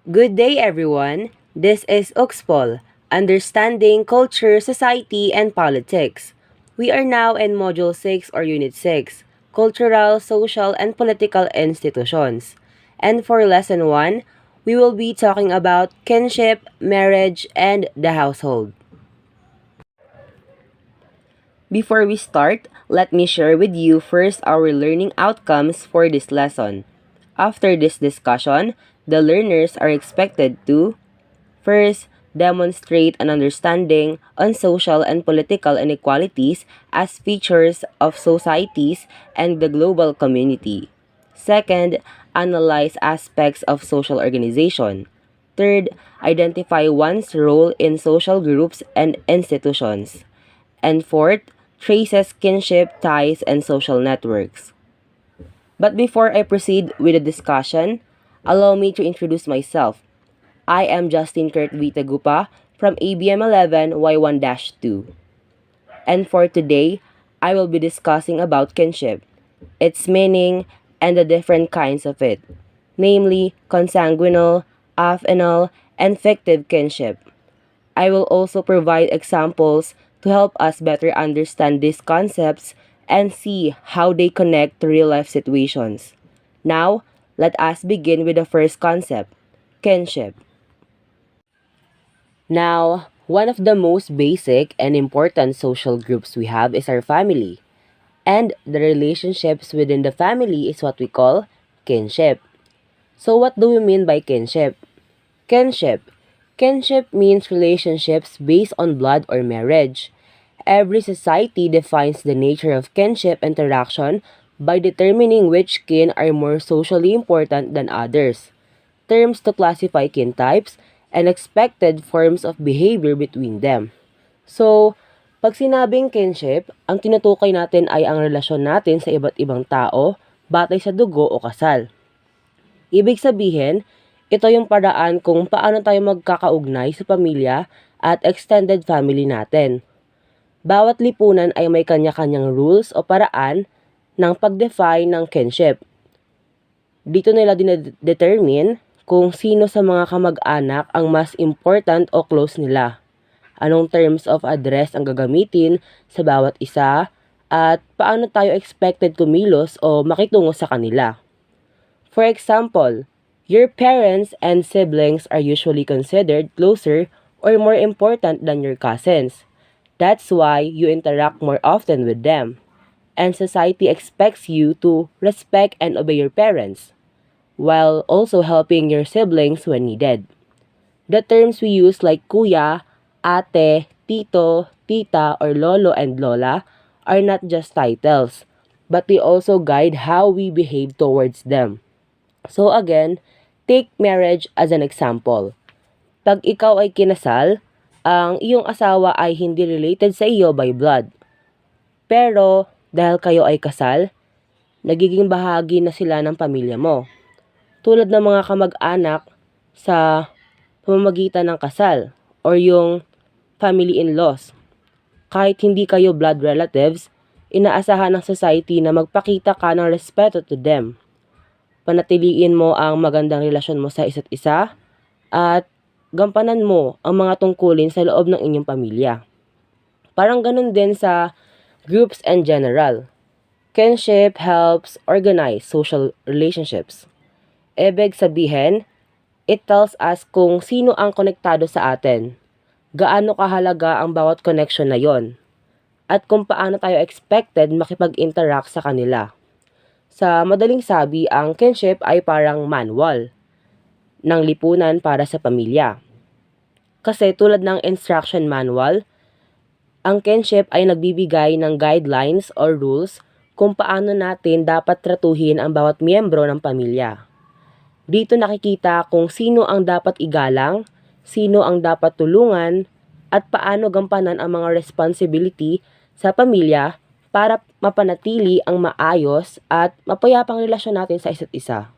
Good day, everyone. This is Oxpol, Understanding Culture, Society, and Politics. We are now in Module 6 or Unit 6, Cultural, Social, and Political Institutions. And for Lesson 1, we will be talking about kinship, marriage, and the household. Before we start, let me share with you first our learning outcomes for this lesson. After this discussion, the learners are expected to first, demonstrate an understanding on social and political inequalities as features of societies and the global community. Second, analyze aspects of social organization. Third, identify one's role in social groups and institutions. And fourth, traces kinship ties and social networks. But before I proceed with the discussion, allow me to introduce myself. I am Justin Kurt Vitagupa from ABM 11 Y1-2. And for today, I will be discussing about kinship, its meaning, and the different kinds of it, namely consanguinal, affinal, and fictive kinship. I will also provide examples to help us better understand these concepts and see how they connect to real life situations. Now, let us begin with the first concept, kinship. Now, one of the most basic and important social groups we have is our family. And the relationships within the family is what we call kinship. So what do we mean by kinship? Kinship. Kinship means relationships based on blood or marriage. Every society defines the nature of kinship interaction by determining which kin are more socially important than others. Terms to classify kin types, and expected forms of behavior between them. So, pag sinabing kinship, ang tinutukoy natin ay ang relasyon natin sa iba't ibang tao batay sa dugo o kasal. Ibig sabihin, ito yung paraan kung paano tayo magkakaugnay sa pamilya at extended family natin. Bawat lipunan ay may kanya-kanyang rules o paraan ng pag-define ng kinship. Dito nila determine kung sino sa mga kamag-anak ang mas important o close nila. Anong terms of address ang gagamitin sa bawat isa at paano tayo expected kumilos o makitungo sa kanila. For example, your parents and siblings are usually considered closer or more important than your cousins. That's why you interact more often with them. And society expects you to respect and obey your parents, while also helping your siblings when needed. The terms we use like kuya, ate, tito, tita, or lolo and lola are not just titles, but they also guide how we behave towards them. So again, take marriage as an example. Pag ikaw ay kinasal, ang iyong asawa ay hindi related sa iyo by blood. Pero dahil kayo ay kasal, nagiging bahagi na sila ng pamilya mo. Tulad ng mga kamag-anak sa pamamagitan ng kasal or yung family in-laws. Kahit hindi kayo blood relatives, inaasahan ng society na magpakita ka ng respeto to them. Panatiliin mo ang magandang relasyon mo sa isa't isa at gampanan mo ang mga tungkulin sa loob ng inyong pamilya. Parang ganun din sa groups and general. Kinship helps organize social relationships. Ibig sabihin, it tells us kung sino ang konektado sa atin, gaano kahalaga ang bawat connection na yon, at kung paano tayo expected makipag-interact sa kanila. Sa madaling sabi, ang kinship ay parang manual ng lipunan para sa pamilya. Kasi tulad ng instruction manual, ang kinship ay nagbibigay ng guidelines or rules kung paano natin dapat tratuhin ang bawat miyembro ng pamilya. Dito nakikita kung sino ang dapat igalang, sino ang dapat tulungan, at paano gampanan ang mga responsibility sa pamilya para mapanatili ang maayos at mapayapang relasyon natin sa isa't isa.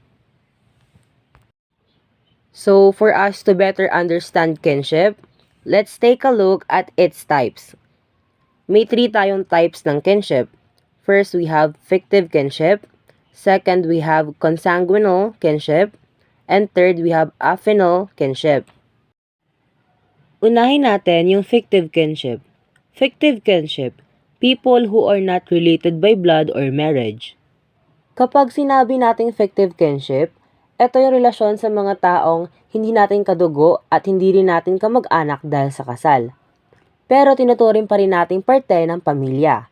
So, for us to better understand kinship, let's take a look at its types. May 3 tayong types ng kinship. First, we have fictive kinship. Second, we have consanguinal kinship. And third, we have affinal kinship. Unahin natin yung fictive kinship. Fictive kinship, people who are not related by blood or marriage. Kapag sinabi nating fictive kinship, ito yung relasyon sa mga taong hindi natin kadugo at hindi rin natin kamag-anak dahil sa kasal. Pero tinuturing pa rin nating parte ng pamilya.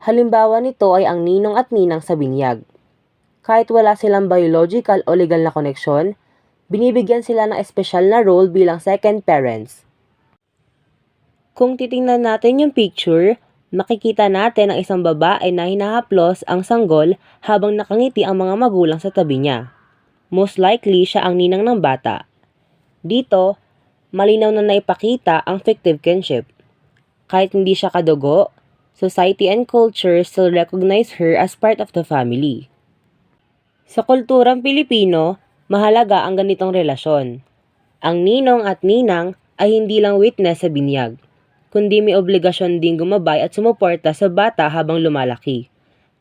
Halimbawa nito ay ang ninong at ninang sa binyag. Kahit wala silang biological o legal na koneksyon, binibigyan sila ng espesyal na role bilang second parents. Kung titingnan natin yung picture, makikita natin ang isang babae na hinahaplos ang sanggol habang nakangiti ang mga magulang sa tabi niya. Most likely, siya ang ninang ng bata. Dito, malinaw na naipakita ang fictive kinship. Kahit hindi siya kadugo, society and culture still recognize her as part of the family. Sa kulturang Pilipino, mahalaga ang ganitong relasyon. Ang ninong at ninang ay hindi lang witness sa binyag, kundi may obligasyon ding gumabay at sumuporta sa bata habang lumalaki.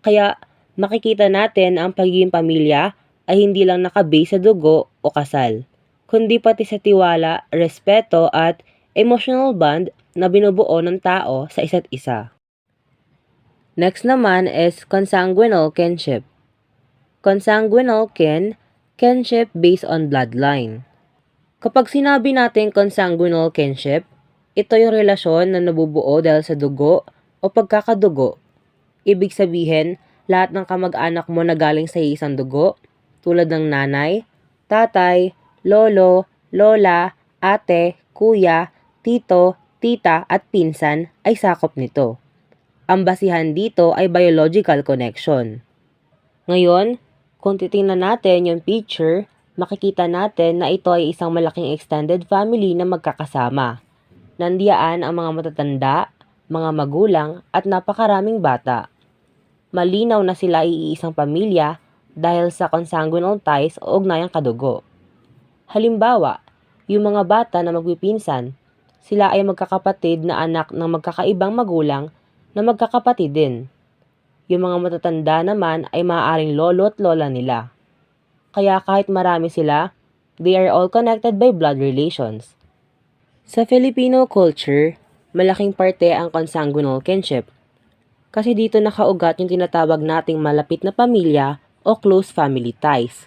Kaya makikita natin ang pagiging pamilya ay hindi lang nakabase sa dugo o kasal, kundi pati sa tiwala, respeto at emotional bond na binubuo ng tao sa isa't isa. Next naman is consanguinal kinship. Consanguinal kinship based on bloodline. Kapag sinabi natin consanguinal kinship, ito yung relasyon na nabubuo dahil sa dugo o pagkakadugo. Ibig sabihin, lahat ng kamag-anak mo na galing sa isang dugo, tulad ng nanay, tatay, lolo, lola, ate, kuya, tito, tita at pinsan ay sakop nito. Ang basihan dito ay biological connection. Ngayon, kung titingnan natin yung picture, makikita natin na ito ay isang malaking extended family na magkakasama. Nandiyaan ang mga matatanda, mga magulang at napakaraming bata. Malinaw na sila ay iisang pamilya dahil sa consanguinal ties o ugnayang kadugo. Halimbawa, yung mga bata na magpipinsan, sila ay magkakapatid na anak ng magkakaibang magulang na magkakapatid din. Yung mga matatanda naman ay maaaring lolo at lola nila. Kaya kahit marami sila, they are all connected by blood relations. Sa Filipino culture, malaking parte ang consanguinal kinship. Kasi dito nakaugat yung tinatawag nating malapit na pamilya o close family ties.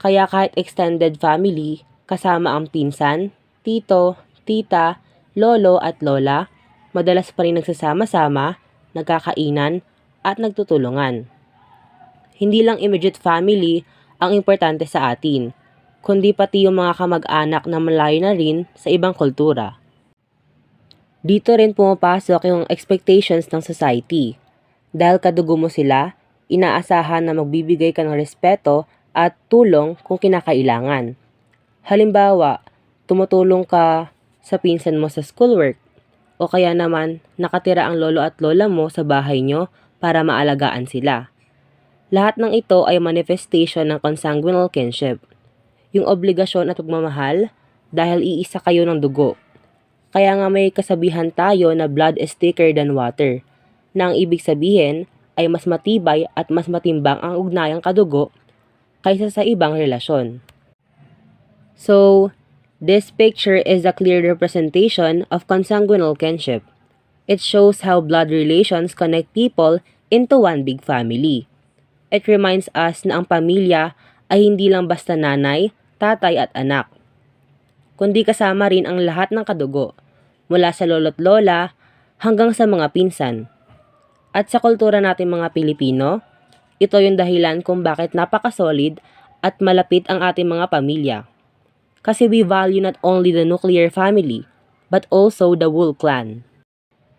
Kaya kahit extended family, kasama ang pinsan, tito, tita, lolo at lola, madalas pa rin nagsasama-sama, nagkakainan, at nagtutulungan. Hindi lang immediate family ang importante sa atin, kundi pati yung mga kamag-anak na malayo na rin sa ibang kultura. Dito rin pumapasok yung expectations ng society. Dahil kadugo mo sila, inaasahan na magbibigay ka ng respeto at tulong kung kinakailangan. Halimbawa, tumutulong ka sa pinsan mo sa schoolwork, o kaya naman nakatira ang lolo at lola mo sa bahay nyo para maalagaan sila. Lahat ng ito ay manifestation ng consanguinal kinship. Yung obligasyon at pagmamahal dahil iisa kayo ng dugo. Kaya nga may kasabihan tayo na blood is thicker than water, na ang ibig sabihin ay mas matibay at mas matimbang ang ugnayang kadugo kaysa sa ibang relasyon. So, this picture is a clear representation of consanguinal kinship. It shows how blood relations connect people into one big family. It reminds us na ang pamilya ay hindi lang basta nanay, tatay at anak, kundi kasama rin ang lahat ng kadugo, mula sa lolo't lola hanggang sa mga pinsan. At sa kultura natin mga Pilipino, ito yung dahilan kung bakit napakasolid at malapit ang ating mga pamilya. Kasi we value not only the nuclear family, but also the whole clan.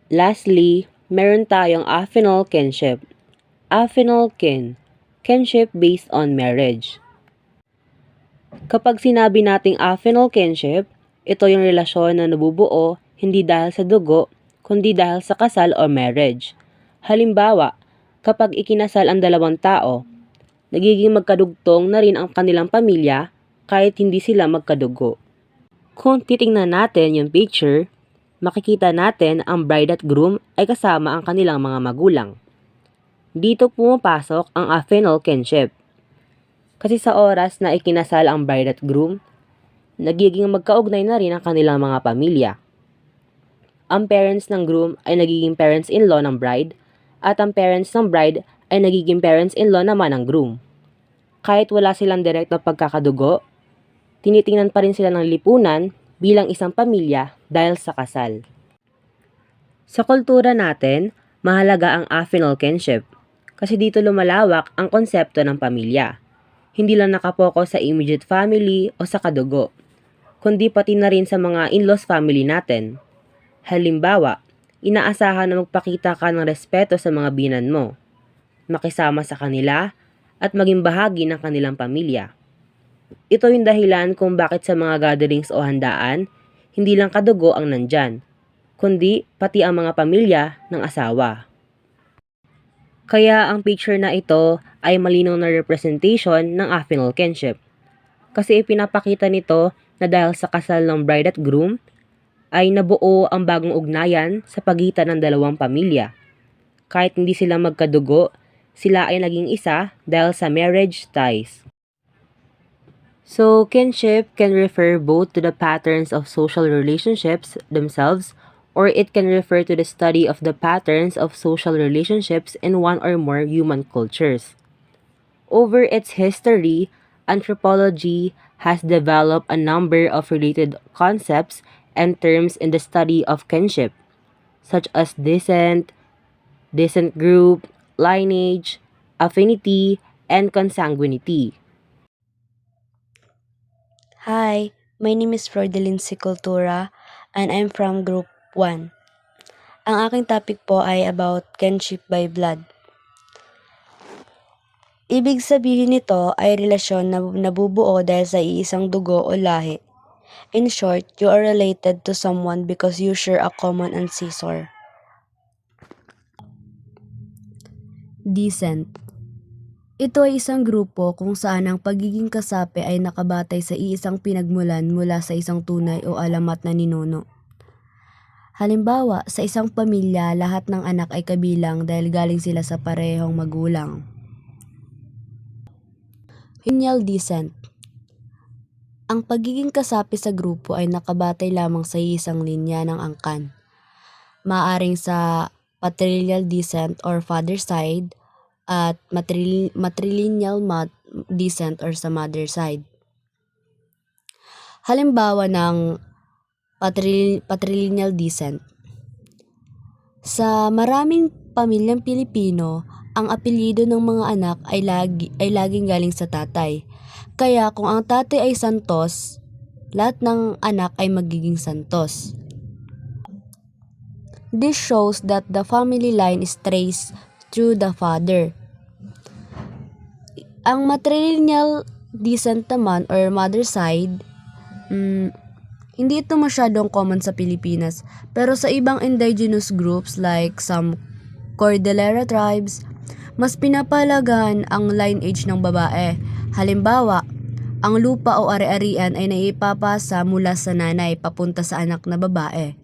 Lastly, meron tayong affinal kinship. Affinal kinship based on marriage. Kapag sinabi nating affinal kinship, ito yung relasyon na nabubuo hindi dahil sa dugo, kundi dahil sa kasal o marriage. Halimbawa, kapag ikinasal ang dalawang tao, nagiging magkadugtong na rin ang kanilang pamilya kahit hindi sila magkadugo. Kung titingnan natin yung picture, makikita natin ang bride at groom ay kasama ang kanilang mga magulang. Dito pumapasok ang affinal kinship. Kasi sa oras na ikinasal ang bride at groom, nagiging magkaugnay na rin ang kanilang mga pamilya. Ang parents ng groom ay nagiging parents-in-law ng bride at ang parents ng bride ay nagiging parents-in-law naman ng groom. Kahit wala silang direct na pagkakadugo, tinitingnan pa rin sila ng lipunan bilang isang pamilya dahil sa kasal. Sa kultura natin, mahalaga ang affinal kinship kasi dito lumalawak ang konsepto ng pamilya. Hindi lang nakapokus sa immediate family o sa kadugo, kundi pati na rin sa mga in-laws family natin. Halimbawa, inaasahan na magpakita ka ng respeto sa mga binan mo, makisama sa kanila, at maging bahagi ng kanilang pamilya. Ito yung dahilan kung bakit sa mga gatherings o handaan, hindi lang kadugo ang nandyan, kundi pati ang mga pamilya ng asawa. Kaya ang picture na ito ay malinaw na representation ng affinal kinship. Kasi ipinapakita nito na dahil sa kasal ng bride at groom, ay nabuo ang bagong ugnayan sa pagitan ng dalawang pamilya. Kahit hindi sila magkadugo, sila ay naging isa dahil sa marriage ties. So, kinship can refer both to the patterns of social relationships themselves, or it can refer to the study of the patterns of social relationships in one or more human cultures. Over its history, anthropology has developed a number of related concepts and terms in the study of kinship, such as descent, descent group, lineage, affinity, and consanguinity. Hi, my name is Flordeline Sicultura and I'm from Group 1. Ang aking topic po ay about kinship by blood. Ibig sabihin nito ay relasyon na nabubuo dahil sa iisang dugo o lahi. In short, you are related to someone because you share a common ancestor. Descent. Ito ay isang grupo kung saan ang pagiging kasapi ay nakabatay sa iisang pinagmulan mula sa isang tunay o alamat na ninuno. Halimbawa, sa isang pamilya, lahat ng anak ay kabilang dahil galing sila sa parehong magulang. Lineal descent. Ang pagiging kasapi sa grupo ay nakabatay lamang sa isang linya ng angkan. Maaring sa patrilineal descent or father side at matrilineal descent or sa mother side. Halimbawa ng patrilineal descent. Sa maraming pamilyang Pilipino, ang apelyido ng mga anak ay laging galing sa tatay. Kaya kung ang tatay ay Santos, lahat ng anak ay magiging Santos. This shows that the family line is traced through the father. Ang matrilineal descent naman or mother side, hindi ito masyadong common sa Pilipinas, pero sa ibang indigenous groups like some Cordillera tribes, mas pinapahalagan ang lineage ng babae. Halimbawa, ang lupa o ari-arian ay naipapasa mula sa nanay papunta sa anak na babae.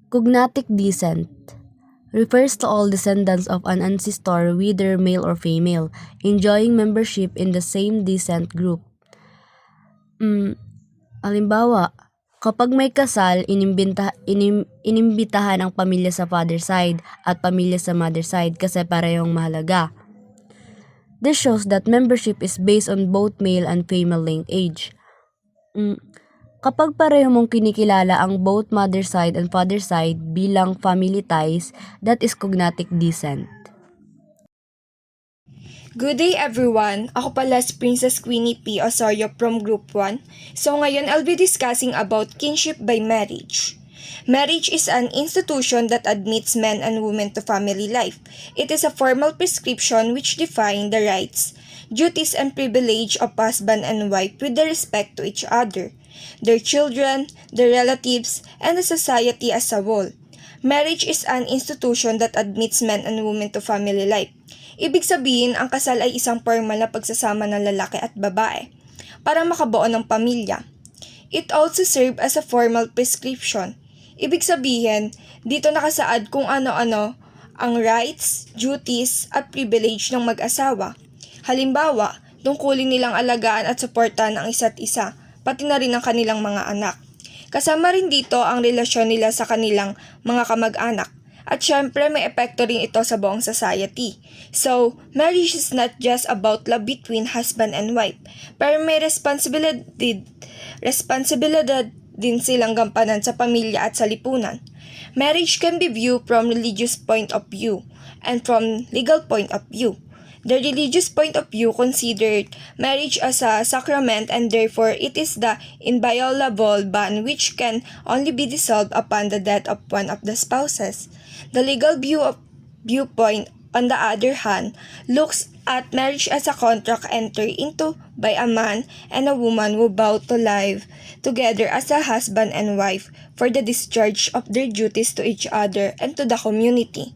Cognatic descent refers to all descendants of an ancestor, whether male or female, enjoying membership in the same descent group. Halimbawa, kapag may kasal, inimbitahan ang pamilya sa father side at pamilya sa mother side kasi parehong mahalaga. This shows that membership is based on both male and female lineage. Kapag pareho mong kinikilala ang both mother side and father side bilang family ties, that is cognatic descent. Good day everyone! Ako pala si Princess Queenie P. Osorio from Group 1. So ngayon I'll be discussing about kinship by marriage. Marriage is an institution that admits men and women to family life. It is a formal prescription which defines the rights, duties, and privilege of husband and wife with respect to each other, their children, their relatives, and the society as a whole. Marriage is an institution that admits men and women to family life. Ibig sabihin, ang kasal ay isang formal na pagsasama ng lalaki at babae para makabuo ng pamilya. It also serves as a formal prescription. Ibig sabihin, dito nakasaad kung ano-ano ang rights, duties at privilege ng mag-asawa. Halimbawa, tungkulin nilang alagaan at suportahan ang isa't isa, pati na rin ang kanilang mga anak. Kasama rin dito ang relasyon nila sa kanilang mga kamag-anak. At syempre may epekto rin ito sa buong society. So, marriage is not just about love between husband and wife, pero may responsibilidad din silang gampanan sa pamilya at sa lipunan. Marriage can be viewed from religious point of view and from legal point of view. The religious point of view considered marriage as a sacrament and therefore it is the inviolable bond which can only be dissolved upon the death of one of the spouses. The legal viewpoint, on the other hand, looks at marriage as a contract entered into by a man and a woman who vow to live together as a husband and wife for the discharge of their duties to each other and to the community.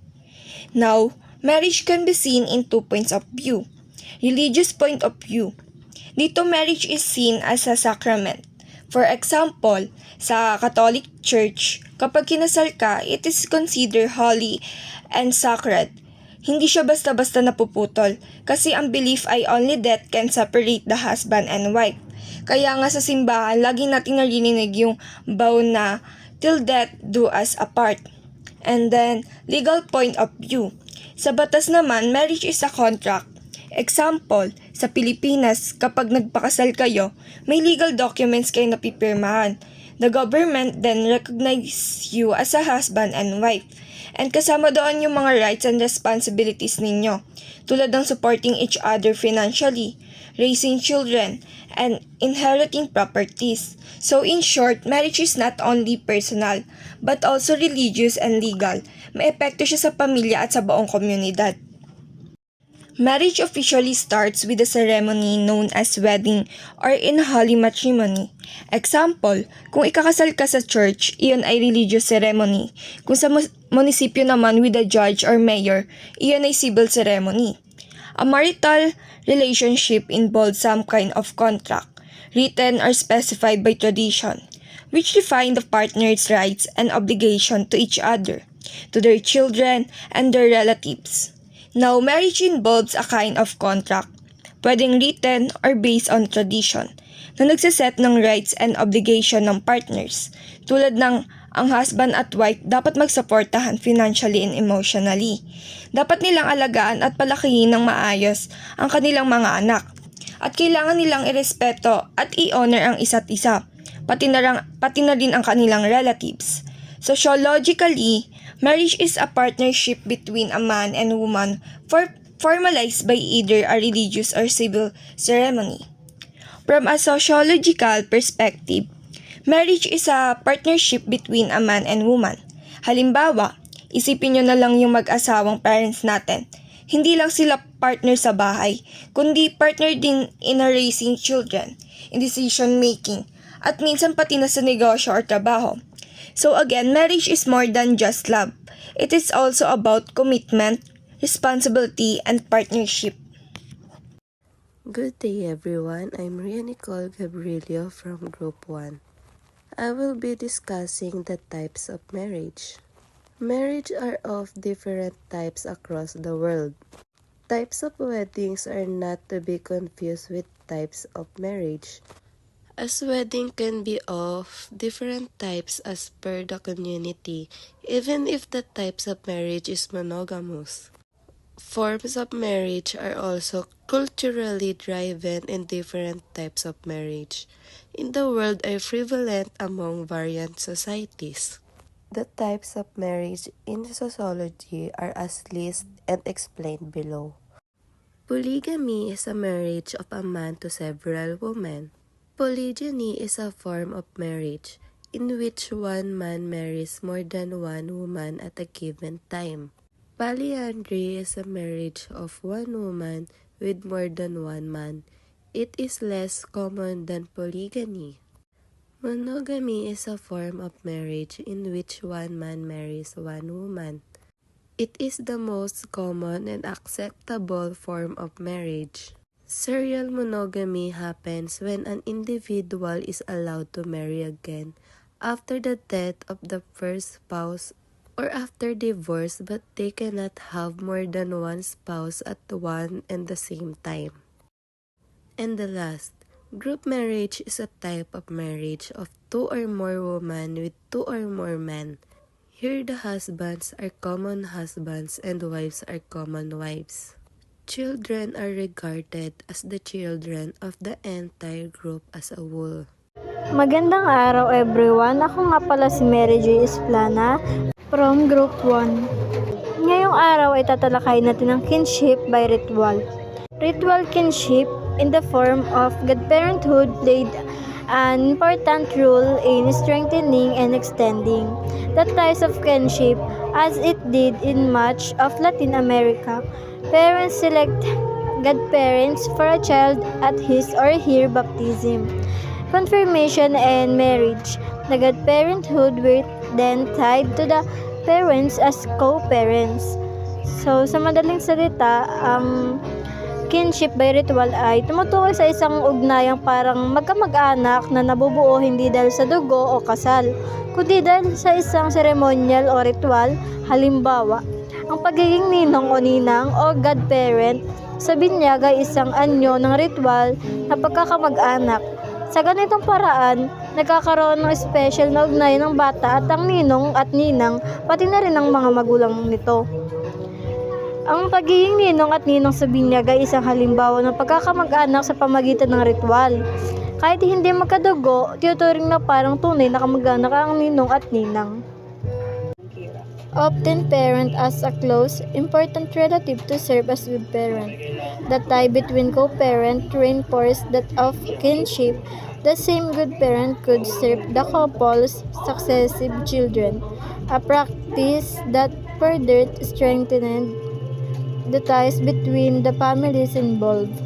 Now, marriage can be seen in 2 points of view. Religious point of view. Dito marriage is seen as a sacrament. For example, sa Catholic Church, kapag kinasal ka, it is considered holy and sacred. Hindi siya basta-basta napuputol kasi ang belief ay only death can separate the husband and wife. Kaya nga sa simbahan, lagi nating narinig yung vow na till death do us apart. And then, legal point of view. Sa batas naman, marriage is a contract. Example, sa Pilipinas, kapag nagpakasal kayo, may legal documents kayo na pipirmahan. The government then recognize you as a husband and wife. And kasama doon yung mga rights and responsibilities ninyo, tulad ng supporting each other financially, raising children, and inheriting properties. So in short, marriage is not only personal, but also religious and legal. May epekto siya sa pamilya at sa buong komunidad. Marriage officially starts with a ceremony known as wedding or in holy matrimony. Example, kung ikakasal ka sa church, iyon ay religious ceremony. Kung sa munisipyo naman with a judge or mayor, iyon ay civil ceremony. A marital relationship involves some kind of contract, written or specified by tradition, which define the partner's rights and obligation to each other, to their children, and their relatives. Now, marriage involves a kind of contract, pwedeng written or based on tradition, na nagsiset ng rights and obligation ng partners, tulad ng ang husband at wife dapat magsuportahan financially and emotionally. Dapat nilang alagaan at palakihin ng maayos ang kanilang mga anak, at kailangan nilang irespeto at i-honor ang isa't isa, pati na rin ang kanilang relatives. Sociologically, marriage is a partnership between a man and woman formalized by either a religious or civil ceremony. From a sociological perspective, marriage is a partnership between a man and woman. Halimbawa, isipin nyo na lang yung mag-asawang parents natin. Hindi lang sila partner sa bahay, kundi partner din in raising children, in decision making, at minsan pati na sa negosyo or trabaho. So again, marriage is more than just love. It is also about commitment, responsibility, and partnership. Good day everyone, I'm Maria Nicole Gabrielio from Group 1. I will be discussing the types of marriage. Marriage are of different types across the world. Types of weddings are not to be confused with types of marriage, as wedding can be of different types as per the community, even if the types of marriage is monogamous. Forms of marriage are also culturally driven in different types of marriage in the world are prevalent among variant societies. The types of marriage in sociology are as listed and explained below. Polygamy is a marriage of a man to several women. Polygyny is a form of marriage in which one man marries more than one woman at a given time. Polyandry is a marriage of one woman with more than one man. It is less common than polygamy. Monogamy is a form of marriage in which one man marries one woman. It is the most common and acceptable form of marriage. Serial monogamy happens when an individual is allowed to marry again after the death of the first spouse or after divorce but they cannot have more than one spouse at one and the same time. And the last, group marriage is a type of marriage of two or more women with two or more men. Here the husbands are common husbands and wives are common wives. Children are regarded as the children of the entire group as a whole. Magandang araw everyone. Ako nga pala si Mary J. Esplana from Group 1. Ngayong araw ay tatalakayin natin ang kinship by ritual. Ritual kinship in the form of godparenthood played an important role in strengthening and extending the ties of kinship as it did in much of Latin America. Parents select godparents for a child at his or her baptism, confirmation, and marriage. The godparenthood were then tied to the parents as co-parents. So, sa madaling salita, ang kinship by ritual ay tumutukoy sa isang ugnayang parang magkamag-anak na nabubuo hindi dahil sa dugo o kasal, kundi dahil sa isang seremonyal o ritual. Halimbawa, ang pagiging ninong o ninang o godparent sa binyag ay isang anyo ng ritual na pagkakamag-anak. Sa ganitong paraan, nagkakaroon ng special na ugnayan ng bata at ang ninong at ninang, pati na rin ang mga magulang nito. Ang pagiging ninong at ninang sa binyag ay isang halimbawa ng pagkakamag-anak sa pamagitan ng ritual. Kahit hindi magkadugo, tinuturing na parang tunay na kamag-anak ang ninong at ninang. Often parent as a close, important relative to serve as good parent. The tie between co-parent reinforced that of kinship. The same good parent could serve the couple's successive children, a practice that further strengthened the ties between the families involved.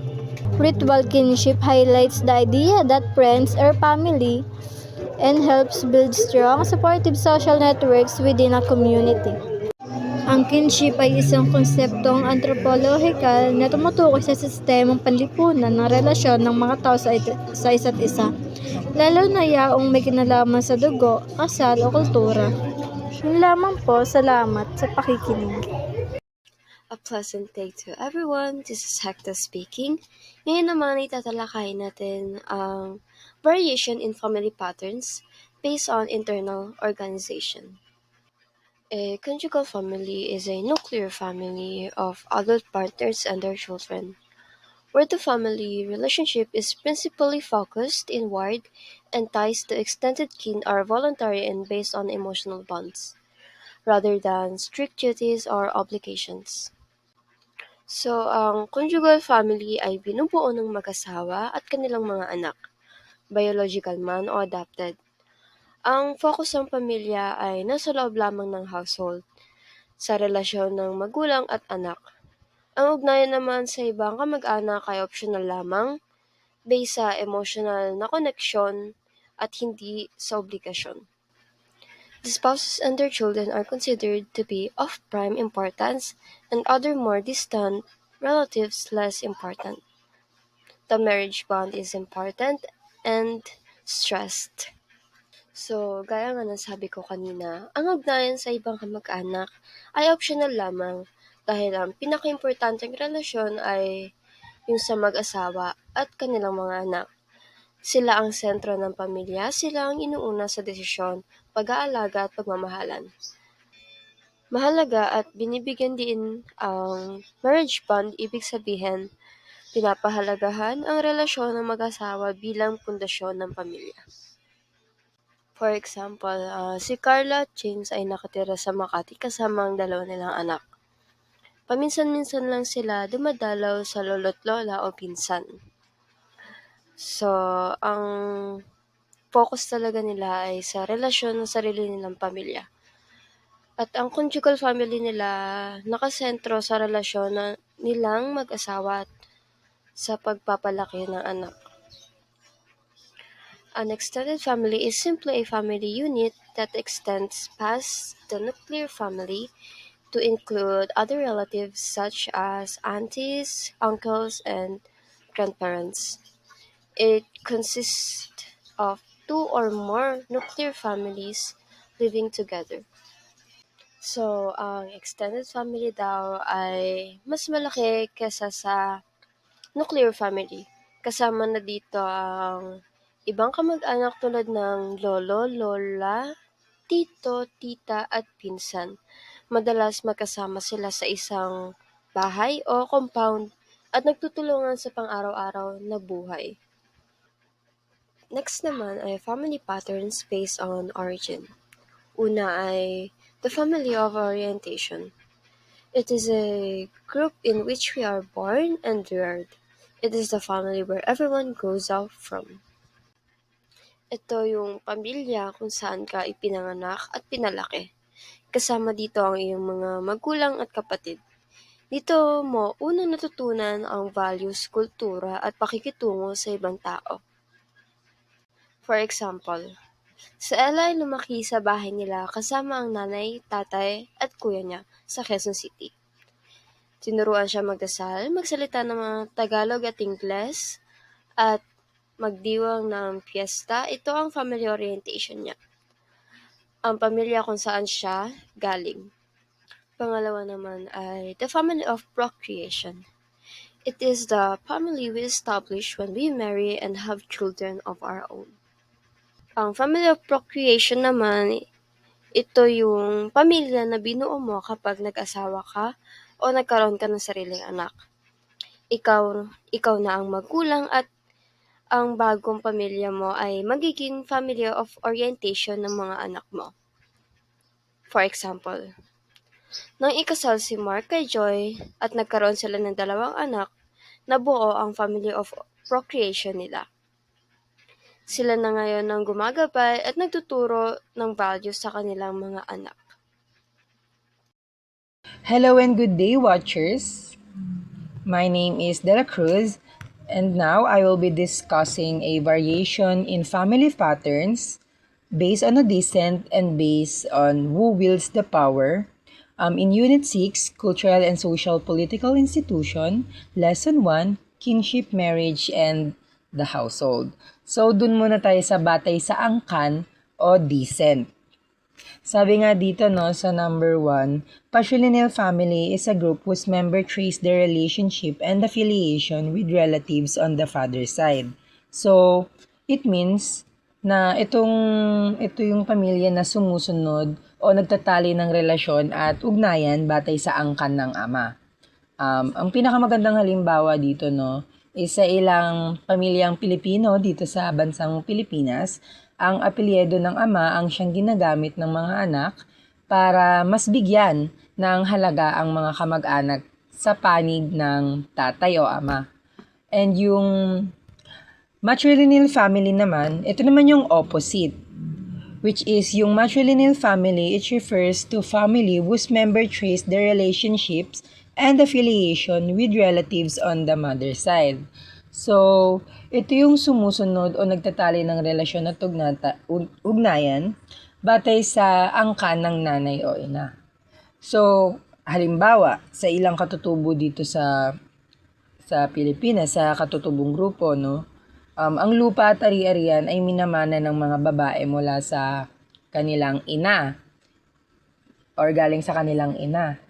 Ritual kinship highlights the idea that friends are family and helps build strong, supportive social networks within a community. Ang kinship ay isang konseptong anthropological na tumutukoy sa sistemang panlipunan ng relasyon ng mga tao sa isa't isa, lalo na yaong may kinalaman sa dugo, kasal o kultura. Yun lamang po, salamat sa pakikinig. A pleasant day to everyone. This is Hector speaking. Ngayon naman itatalakayin natin ang variation in family patterns based on internal organization. A conjugal family is a nuclear family of adult partners and their children, where the family relationship is principally focused inward and ties to extended kin are voluntary and based on emotional bonds, rather than strict duties or obligations. So, ang conjugal family ay binubuo ng mag-asawa at kanilang mga anak, biological man o adopted. Ang focus ng pamilya ay nasa loob lamang ng household, sa relasyon ng magulang at anak. Ang ugnayan naman sa ibang kamag-anak ay optional lamang, based sa emotional na koneksyon at hindi sa obligasyon. The spouses and their children are considered to be of prime importance and other more distant relatives less important. The marriage bond is important and stressed. So, gaya nga ng sabi ko kanina, ang ugnayan sa ibang kamag-anak ay optional lamang dahil ang pinaka-importanteng relasyon ay yung sa mag-asawa at kanilang mga anak. Sila ang sentro ng pamilya, sila ang inuuna sa desisyon, pag-aalaga at pagmamahalan. Mahalaga at binibigyan din ang marriage bond, ibig sabihin, pinapahalagahan ang relasyon ng mag-asawa bilang pundasyon ng pamilya. For example, si Carla at James ay nakatira sa Makati kasama ang dalawa nilang anak. Paminsan-minsan lang sila dumadalaw sa lolo't lola o pinsan. So, ang focus talaga nila ay sa relasyon ng sarili nilang pamilya. At ang conjugal family nila nakasentro sa relasyon nilang mag-asawa at sa pagpapalaki ng anak. An extended family is simply a family unit that extends past the nuclear family to include other relatives such as aunties, uncles, and grandparents. It consists of two or more nuclear families living together. So, ang extended family daw ay mas malaki kesa sa nuclear family. Kasama na dito ang ibang kamag-anak tulad ng lolo, lola, tito, tita at pinsan. Madalas magkasama sila sa isang bahay o compound at nagtutulungan sa pang-araw-araw na buhay. Next naman ay family patterns based on origin. Una ay the family of orientation. It is a group in which we are born and reared. It is the family where everyone grows up from. Ito yung pamilya kung saan ka ipinanganak at pinalaki. Kasama dito ang iyong mga magulang at kapatid. Dito mo unang natutunan ang values, kultura at pakikitungo sa ibang tao. For example, si Ella ay lumaki sa bahay nila kasama ang nanay, tatay at kuya niya sa Quezon City. Tinuruan siya magdasal, magsalita ng mga Tagalog at Ingles, at magdiwang ng piyesta. Ito ang family orientation niya. Ang pamilya kung saan siya galing. Pangalawa naman ay the family of procreation. It is the family we establish when we marry and have children of our own. Ang family of procreation naman, ito yung pamilya na binuo mo kapag nag-asawa ka o nagkaroon ka ng sariling anak. Ikaw na ang magulang at ang bagong pamilya mo ay magiging family of orientation ng mga anak mo. For example, nang ikasal si Mark kay Joy at nagkaroon sila ng 2 anak, nabuo ang family of procreation nila. Sila na ngayon ang gumagabay at nagtuturo ng values sa kanilang mga anak. Hello and good day, watchers. My name is Dela Cruz, and now I will be discussing a variation in family patterns based on a descent and based on who wields the power. In Unit 6, Cultural and Social Political Institution, Lesson 1, Kinship, Marriage, and the Household. So, dun muna tayo sa batay sa angkan o descent. Sabi nga dito no, sa number 1, patrilineal family is a group whose member trace their relationship and affiliation with relatives on the father's side. So, it means na ito yung pamilya na sumusunod o nagtatali ng relasyon at ugnayan batay sa angkan ng ama. Ang pinakamagandang halimbawa dito no, is sa ilang pamilyang Pilipino dito sa bansang Pilipinas, ang apelyido ng ama ang siyang ginagamit ng mga anak para mas bigyan ng halaga ang mga kamag-anak sa panig ng tatay o ama. And yung matrilineal family naman, ito naman yung opposite, which is yung matrilineal family, it refers to family whose member trace their relationships and affiliation with relatives on the mother's side. So, ito yung sumusunod o nagtatali ng relasyon at ugnayan batay sa angkan ng nanay o ina. So, halimbawa, sa ilang katutubo dito sa Pilipinas, sa katutubong grupo, no, ang lupa at ari-arian ay minamana ng mga babae mula sa kanilang ina or galing sa kanilang ina.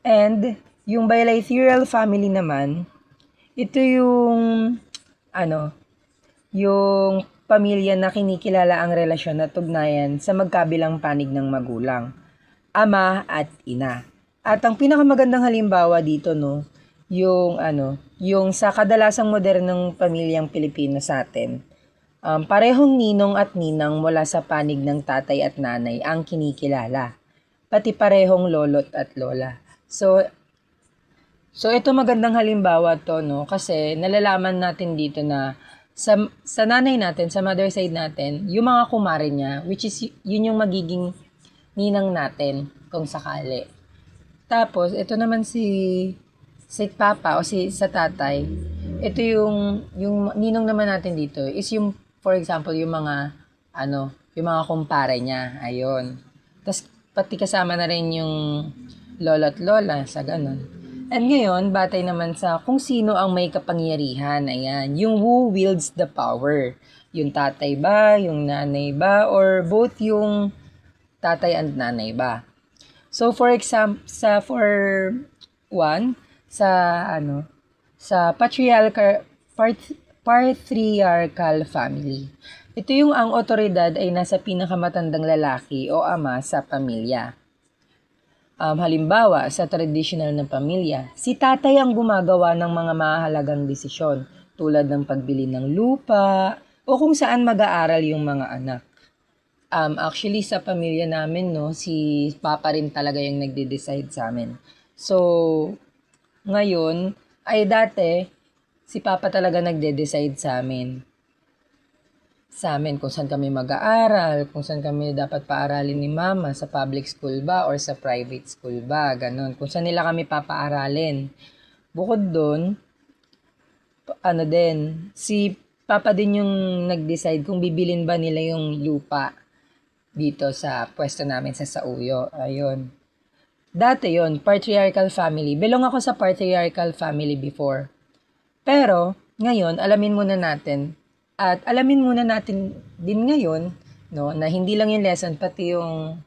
And yung bilateral family naman, ito yung yung pamilya na kinikilala ang relasyon at ugnayan sa magkabilang panig ng magulang, ama at ina. At ang pinakamagandang halimbawa dito no, yung sa kadalasang modernong pamilyang Pilipino sa atin. Parehong ninong at ninang mula sa panig ng tatay at nanay ang kinikilala, pati parehong lolo't at lola. So ito magandang halimbawa to no, kasi nalalaman natin dito na sa nanay natin, sa mother side natin, yung mga kumare niya, which is yun yung magiging ninang natin kung sakali. Tapos ito naman si papa o sa tatay, ito yung ninong naman natin dito is yung, for example, yung mga kumpare niya, ayun. Tapos pati kasama na rin yung lola at lola sa ganun. And ngayon, batay naman sa kung sino ang may kapangyarihan. Ayan, yung who wields the power. Yung tatay ba, yung nanay ba, or both yung tatay and nanay ba. So for example, one, sa ano, sa patriarchal family. Ito yung ang otoridad ay nasa pinakamatandang lalaki o ama sa pamilya. Halimbawa, sa traditional na pamilya, si tatay ang gumagawa ng mga mahalagang desisyon tulad ng pagbili ng lupa o kung saan mag-aaral yung mga anak. Actually, sa pamilya namin, no, si papa rin talaga yung nagde-decide sa amin. So, ngayon, ay dati, si papa talaga nagde-decide sa amin. Sa amin kung saan kami mag-aaral, kung saan kami dapat paaralin ni mama, sa public school ba or sa private school ba, ganun. Kung saan nila kami papaaralin. Bukod doon, si papa din yung nag-decide kung bibilin ba nila yung lupa dito sa pwesto namin sa Sauyo. Ayun. Dati yon patriarchal family. Belong ako sa patriarchal family before. Pero, ngayon, alamin muna natin din ngayon, no, na hindi lang yung lesson, pati yung,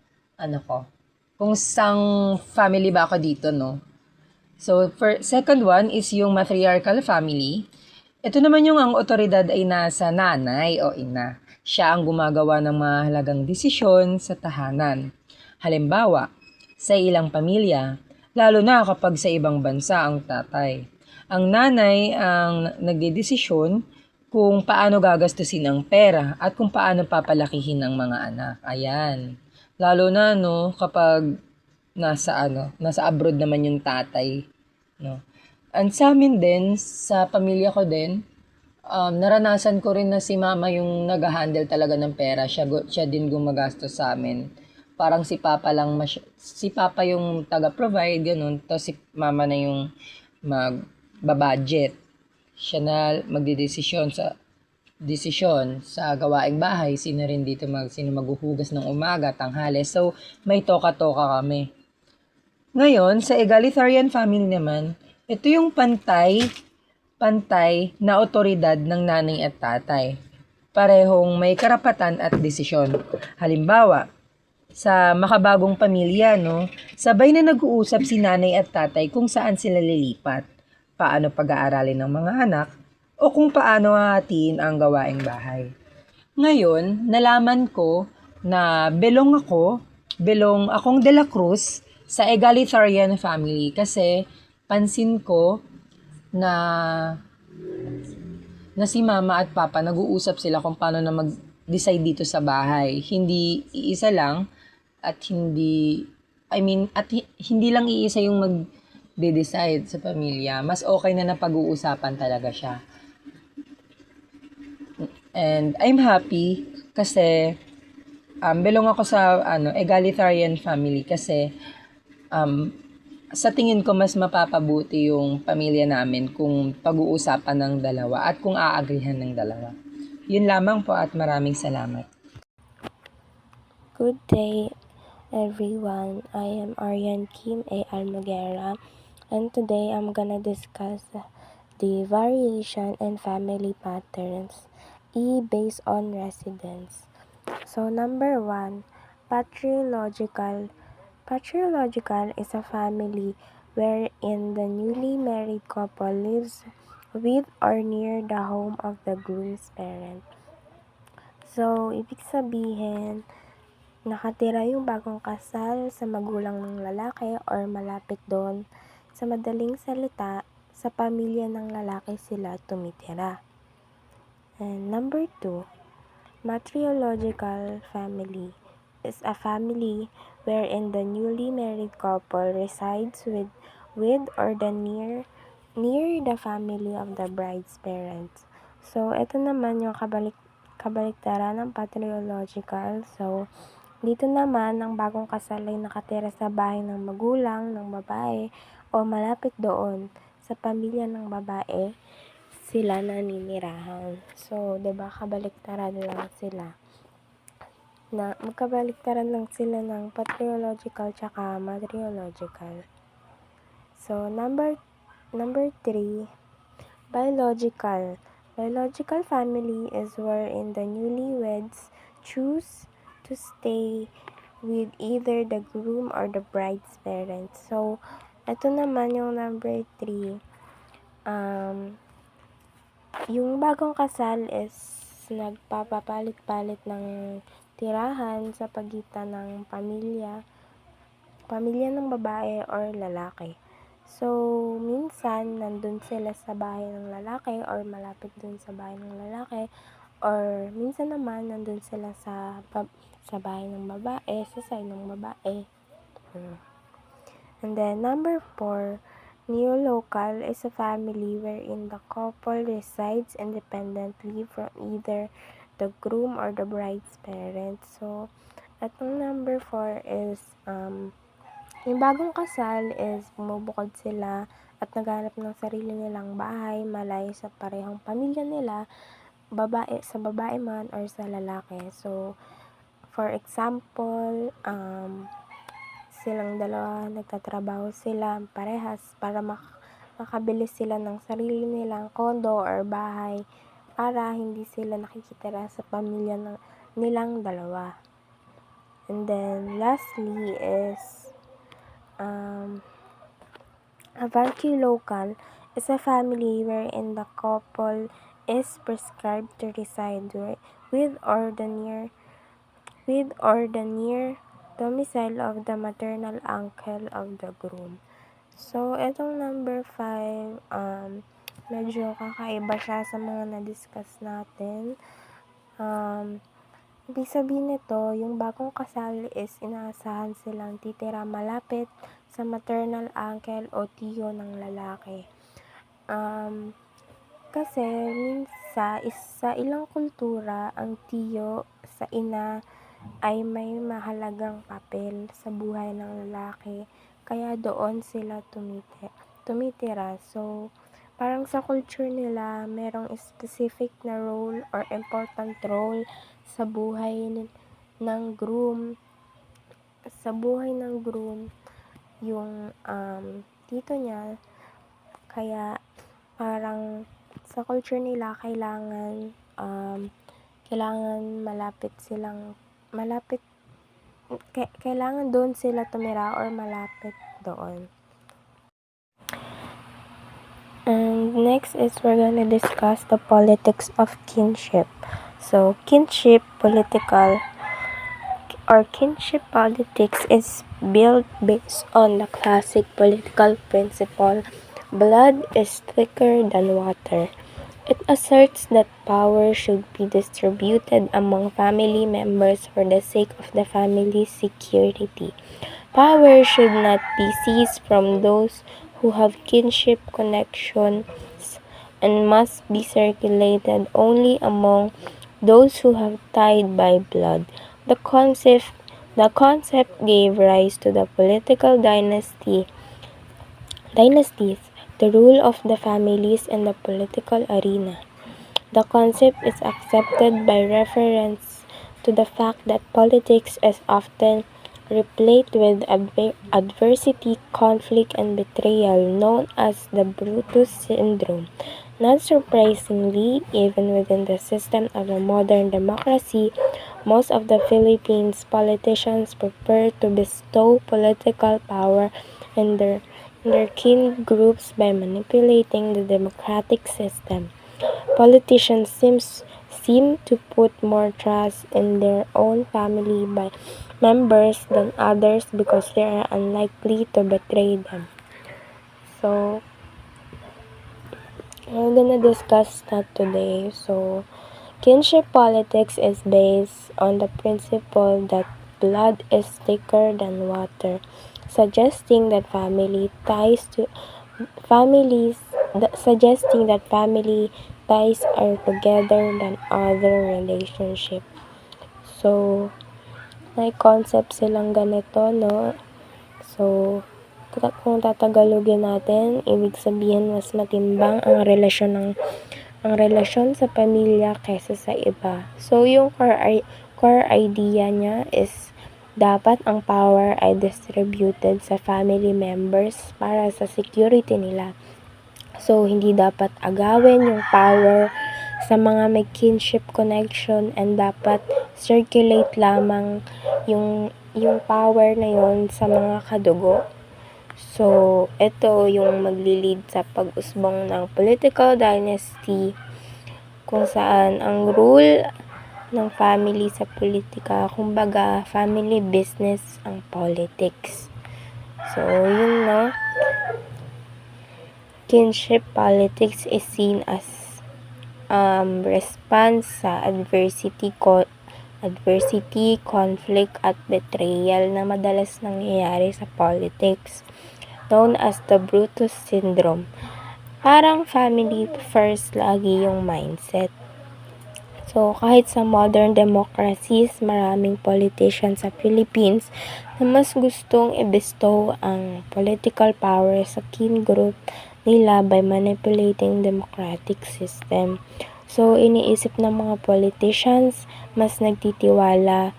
kung sang family ba ako dito, no. So, second one is yung matriarchal family. Ito naman yung ang otoridad ay nasa nanay o ina. Siya ang gumagawa ng mahalagang desisyon sa tahanan. Halimbawa, sa ilang pamilya, lalo na kapag sa ibang bansa ang tatay. Ang nanay ang nagdedesisyon kung paano gagastusin ang pera at kung paano papalakihin ang mga anak. Ayan. Lalo na kapag nasa abroad naman yung tatay, no. And sa amin din, sa pamilya ko din, naranasan ko rin na si mama yung nag-handle talaga ng pera. Siya din gumagastos sa amin. Parang si papa yung taga-provide, ganun. Tapos si mama na yung magbabudget. Siya na magdidesisyon sa gawaing bahay. Sino rin dito sino maghuhugas ng umaga, tanghali. So, may toka-toka kami. Ngayon, sa egalitarian family naman, ito yung pantay na otoridad ng nanay at tatay. Parehong may karapatan at desisyon. Halimbawa, sa makabagong pamilya, sabay na nag-uusap si nanay at tatay kung saan sila lilipat, paano pag-aaralin ng mga anak, o kung paano hahatiin ang gawaing bahay. Ngayon, nalaman ko na belong akong De La Cruz sa egalitarian family kasi pansin ko na si mama at papa nag-uusap sila kung paano na mag-decide dito sa bahay. Hindi iisa lang at hindi lang iisa yung mag-decide sa pamilya. Mas okay na napag-uusapan talaga siya. And I'm happy kasi belong ako sa egalitarian family kasi sa tingin ko mas mapapabuti yung pamilya namin kung pag-uusapan ng dalawa at kung aagrihan ng dalawa. Yun lamang po at maraming salamat. Good day, everyone. I am Arian Kim A. Almogera, and today I'm gonna discuss the variation in family patterns, based on residence. So, number 1, patrilogical. Patrilogical is a family wherein the newly married couple lives with or near the home of the groom's parent. So, ibig sabihin, nakatira yung bagong kasal sa magulang ng lalaki or malapit doon. Sa madaling salita, sa pamilya ng lalaki sila tumitira. And number 2, matrilogical family is a family wherein the newly married couple resides with or near the family of the bride's parents. So, ito naman yung kabaliktaran ng patrilogical. So, dito naman, ang bagong kasal ay nakatira sa bahay ng magulang ng babae o malapit doon sa pamilya ng babae sila naninirahan. So, 'di ba kabaliktaran lang sila. Magkabaliktaran lang sila ng patrilogical tsaka matrilogical. So, number 3, biological. Biological family is wherein the newlyweds choose to stay with either the groom or the bride's parents. So, ito naman yung number 3. Yung bagong kasal is nagpapapalit-palit ng tirahan sa pagitan ng pamilya ng babae or lalaki. So, minsan, nandun sila sa bahay ng lalaki or malapit dun sa bahay ng lalaki. Or, minsan naman, nandun sila sa bahay ng babae, sa side ng babae. And then, number 4, neolocal is a family wherein the couple resides independently from either the groom or the bride's parents. So, atong number 4 is, yung bagong kasal is bumubukod sila at naghanap ng sarili nilang bahay malayo sa parehong pamilya nila, sa babae man or sa lalaki. So, for example, silang dalawa nagtatrabaho sila parehas para makabili sila ng sarili nilang kondo or bahay para hindi sila nakikitira sa pamilya nilang dalawa. And then, lastly is, a local is a family wherein the couple is prescribed to reside with or the near domicile of the maternal uncle of the groom. So, etong number 5, medyo kakaiba siya sa mga na-discuss natin. Ibig sabihin nito, yung bagong kasal is inaasahan silang titira malapit sa maternal uncle o tiyo ng lalaki. Kasi sa ilang kultura, ang tiyo sa ina ay may mahalagang papel sa buhay ng lalaki, kaya doon sila tumitira. So, parang sa culture nila, merong specific na role or important role sa buhay ng groom. Sa buhay ng groom, yung tito niya, kaya parang sa culture nila kailangan kailangan doon sila tumira or malapit doon. And next is we're gonna discuss the politics of kinship. So, kinship politics is built based on the classic political principle, blood is thicker than water. It asserts that power should be distributed among family members for the sake of the family's security. Power should not be seized from those who have kinship connections and must be circulated only among those who have tied by blood. The concept gave rise to the political dynasties, the rule of the families in the political arena. The concept is accepted by reference to the fact that politics is often replete with adversity, conflict, and betrayal, known as the Brutus syndrome. Not surprisingly, even within the system of a modern democracy, most of the Philippines politicians prefer to bestow political power in their kin groups by manipulating the democratic system. Politicians seem to put more trust in their own family members than others because they are unlikely to betray them. So, we're gonna discuss that today. So, kinship politics is based on the principle that blood is thicker than water, suggesting that family ties are together than other relationship. So, may concept silang ganito, no? So, kung tatagalogin natin, ibig sabihin mas matimbang ang relasyon sa pamilya kaysa sa iba. So, yung core idea niya is dapat ang power ay distributed sa family members para sa security nila. So, hindi dapat agawin yung power sa mga may kinship connection and dapat circulate lamang yung yung power na yon sa mga kadugo. So, ito yung maglilid sa pag-usbong ng political dynasty kung saan ang rule ng family sa politika, kumbaga family business ang politics. So, yun no. Kinship politics is seen as response sa adversity, conflict at betrayal na madalas nangyayari sa politics, known as the Brutus syndrome. Parang family first lagi yung mindset. So, kahit sa modern democracies, maraming politicians sa Philippines na mas gustong i-bestow ang political power sa kin group nila by manipulating democratic system. So, iniisip ng mga politicians, mas nagtitiwala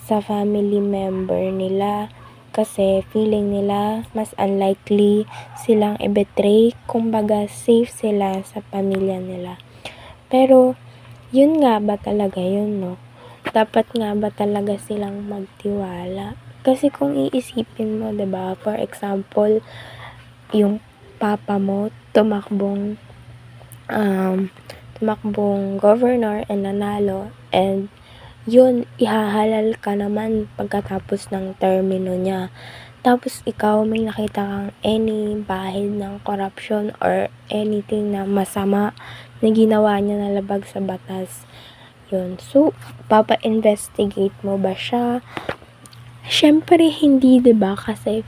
sa family member nila kasi feeling nila mas unlikely silang i-betray, kumbaga safe sila sa pamilya nila. Pero, yun nga ba talaga yun, no? Dapat nga ba talaga silang magtiwala? Kasi kung iisipin mo, 'di ba? For example, yung papa mo tumakbong governor and nanalo, and yun, ihahalal ka naman pagkatapos ng termino niya. Tapos ikaw may nakita kang any bahid ng corruption or anything na masama na ginawa niya na labag sa batas. Yun. So, papa-investigate mo ba siya? Syempre hindi, 'di ba? Kasi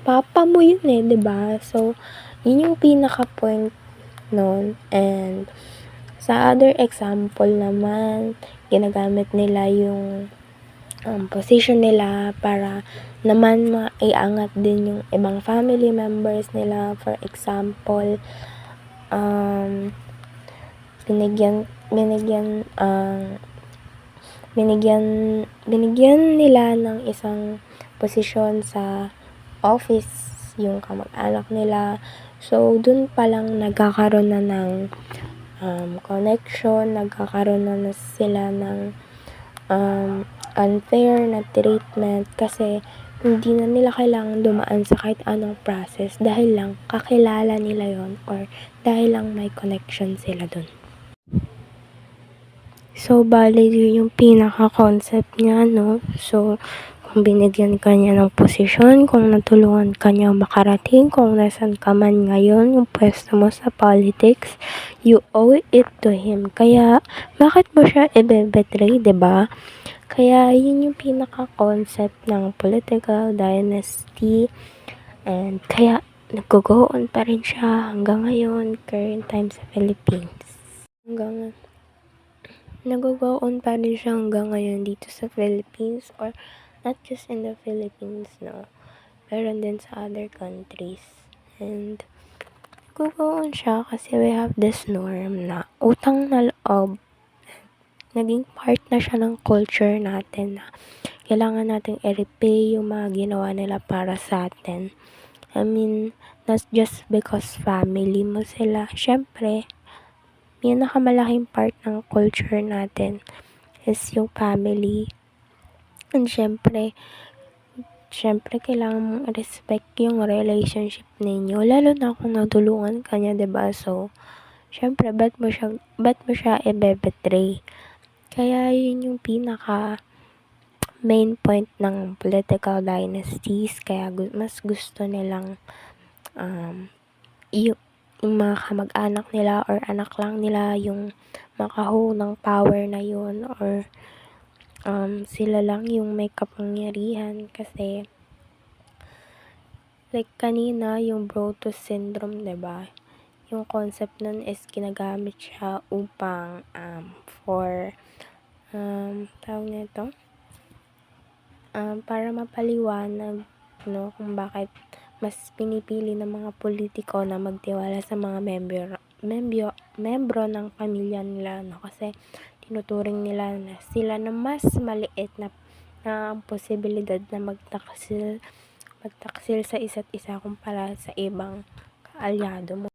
papa mo yun eh, 'di ba? So, yun yung pinaka-point nun. And sa other example naman, ginagamit nila yung position nila para naman maiangat din yung ibang family members nila. For example, binigyan nila ng isang posisyon sa office yung kamag-anak nila. So, dun palang nagkakaroon na ng connection, nagkakaroon na sila ng unfair na treatment kasi hindi na nila kailangan dumaan sa kahit anong process dahil lang kakilala nila yon or dahil lang may connection sila dun. So, bale yun yung pinaka-concept niya, no? So, kung binigyan ka niya ng posisyon, kung natulungan ka niya makarating, kung nasan ka man ngayon, yung pwesto mo sa politics, you owe it to him. Kaya, bakit mo siya i-betray, diba? Kaya, yun yung pinaka-concept ng political dynasty. And, kaya, nag-go on pa rin siya hanggang ngayon, current time sa Philippines. Nag-go on pa rin siya hanggang ngayon dito sa Philippines, or not just in the Philippines, no? Pero din sa other countries. And, nag-go on siya kasi we have this norm na utang na loob. Naging part na siya ng culture natin na kailangan nating i-repay yung mga ginawa nila para sa atin. I mean, not just because family mo sila. Syempre, pinakamalaking part ng culture natin is yung family. And syempre kailangan mong respect yung relationship ninyo. Lalo na kung natulungan ka niya, 'di ba? So, syempre, ba't mo siya i-betray? Kaya yun yung pinaka main point ng political dynasties. Kaya mas gusto nilang yung mga kamag-anak nila or anak lang nila yung makaho ng power na yun, or sila lang yung may kapangyarihan. Kasi like kanina yung Brutus syndrome, 'di ba? Yung concept nun is ginagamit siya upang tawag nito, para mapaliwanag, no, kung bakit mas pinipili ng mga politiko na magtiwala sa mga membro ng pamilya nila, no? Kasi tinuturing nila na sila na mas maliit na ang posibilidad na magtaksil sa isa't isa kumpara sa ibang kaalyado mo.